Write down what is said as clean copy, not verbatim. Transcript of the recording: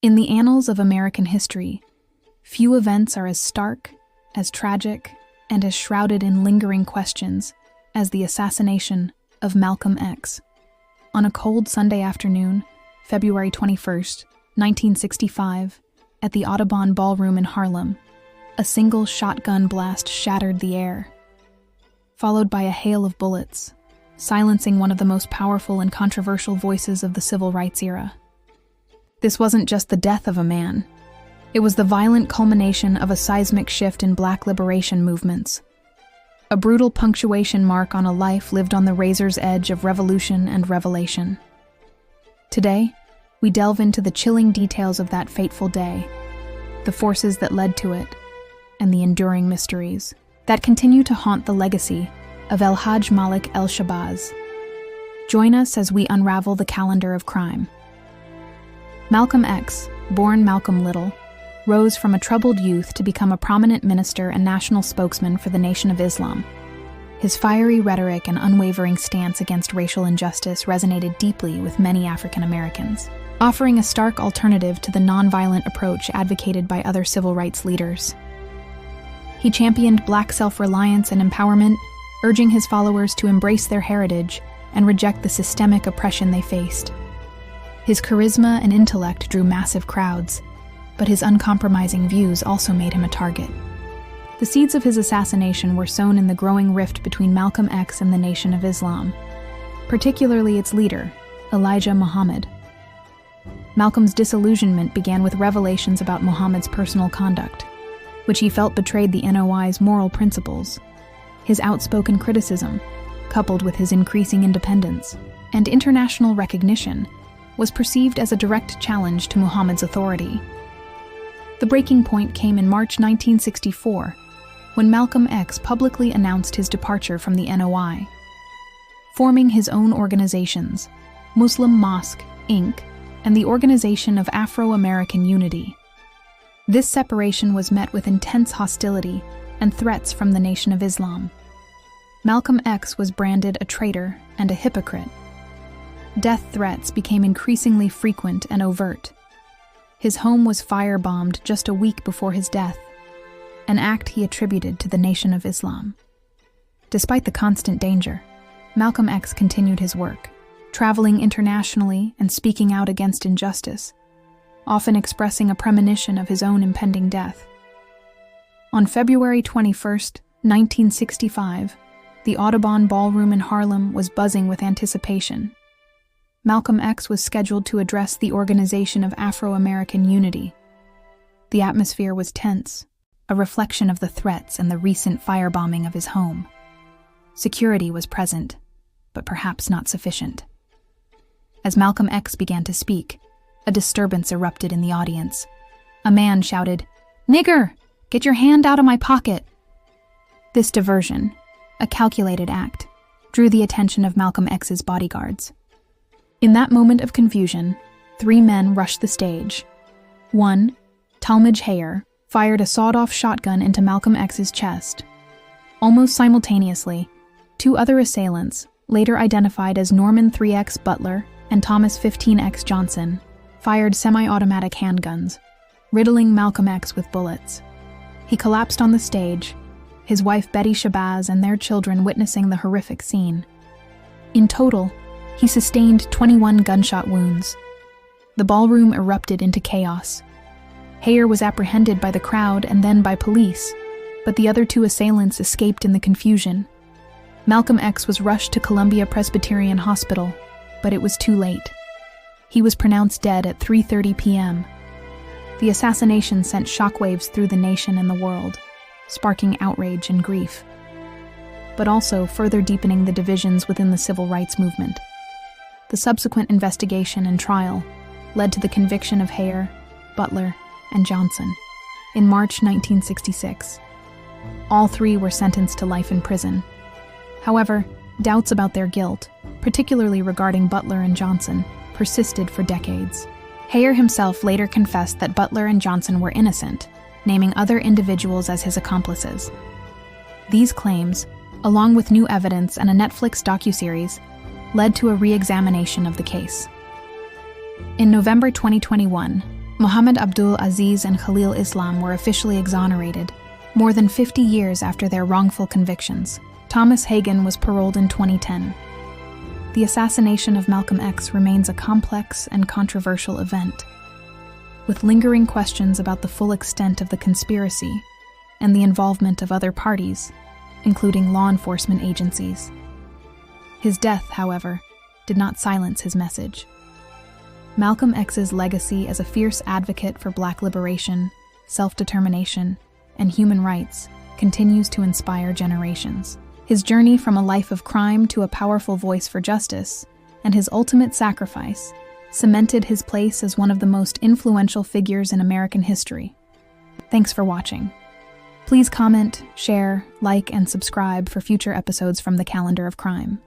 In the annals of American history, few events are as stark, as tragic, and as shrouded in lingering questions as the assassination of Malcolm X. On a cold Sunday afternoon, February 21st, 1965, at the Audubon Ballroom in Harlem, a single shotgun blast shattered the air, followed by a hail of bullets, silencing one of the most powerful and controversial voices of the civil rights era. This wasn't just the death of a man. It was the violent culmination of a seismic shift in Black liberation movements. A brutal punctuation mark on a life lived on the razor's edge of revolution and revelation. Today, we delve into the chilling details of that fateful day, the forces that led to it, and the enduring mysteries that continue to haunt the legacy of El-Hajj Malik El-Shabazz. Join us as we unravel the calendar of crime. Malcolm X, born Malcolm Little, rose from a troubled youth to become a prominent minister and national spokesman for the Nation of Islam. His fiery rhetoric and unwavering stance against racial injustice resonated deeply with many African Americans, offering a stark alternative to the nonviolent approach advocated by other civil rights leaders. He championed Black self-reliance and empowerment, urging his followers to embrace their heritage and reject the systemic oppression they faced. His charisma and intellect drew massive crowds, but his uncompromising views also made him a target. The seeds of his assassination were sown in the growing rift between Malcolm X and the Nation of Islam, particularly its leader, Elijah Muhammad. Malcolm's disillusionment began with revelations about Muhammad's personal conduct, which he felt betrayed the NOI's moral principles. His outspoken criticism, coupled with his increasing independence and international recognition, was perceived as a direct challenge to Muhammad's authority. The breaking point came in March 1964, when Malcolm X publicly announced his departure from the NOI, forming his own organizations, Muslim Mosque, Inc., and the Organization of Afro-American Unity. This separation was met with intense hostility and threats from the Nation of Islam. Malcolm X was branded a traitor and a hypocrite. Death threats became increasingly frequent and overt. His home was firebombed just a week before his death, an act he attributed to the Nation of Islam. Despite the constant danger, Malcolm X continued his work, traveling internationally and speaking out against injustice, often expressing a premonition of his own impending death. On February 21, 1965, the Audubon Ballroom in Harlem was buzzing with anticipation. Malcolm X was scheduled to address the Organization of Afro-American Unity. The atmosphere was tense, a reflection of the threats and the recent firebombing of his home. Security was present, but perhaps not sufficient. As Malcolm X began to speak, a disturbance erupted in the audience. A man shouted, "Nigger, get your hand out of my pocket!" This diversion, a calculated act, drew the attention of Malcolm X's bodyguards. In that moment of confusion, 3 men rushed the stage. One, Talmadge Hayer, fired a sawed-off shotgun into Malcolm X's chest. Almost simultaneously, 2 other assailants, later identified as Norman 3X Butler and Thomas 15X Johnson, fired semi-automatic handguns, riddling Malcolm X with bullets. He collapsed on the stage, his wife Betty Shabazz and their children witnessing the horrific scene. In total, he sustained 21 gunshot wounds. The ballroom erupted into chaos. Hayer was apprehended by the crowd and then by police, but the other 2 assailants escaped in the confusion. Malcolm X was rushed to Columbia Presbyterian Hospital, but it was too late. He was pronounced dead at 3:30 p.m. The assassination sent shockwaves through the nation and the world, sparking outrage and grief, but also further deepening the divisions within the civil rights movement. The subsequent investigation and trial led to the conviction of Hayer, Butler, and Johnson in March 1966. All 3 were sentenced to life in prison. However, doubts about their guilt, particularly regarding Butler and Johnson, persisted for decades. Hayer himself later confessed that Butler and Johnson were innocent, naming other individuals as his accomplices. These claims, along with new evidence and a Netflix docuseries, led to a re-examination of the case. In November 2021, Muhammad Abdul Aziz and Khalil Islam were officially exonerated more than 50 years after their wrongful convictions. Thomas Hagen was paroled in 2010. The assassination of Malcolm X remains a complex and controversial event, with lingering questions about the full extent of the conspiracy and the involvement of other parties, including law enforcement agencies. His death, however, did not silence his message. Malcolm X's legacy as a fierce advocate for Black liberation, self-determination, and human rights continues to inspire generations. His journey from a life of crime to a powerful voice for justice, and his ultimate sacrifice, cemented his place as one of the most influential figures in American history. Thanks for watching. Please comment, share, like, and subscribe for future episodes from the Calendar of Crime.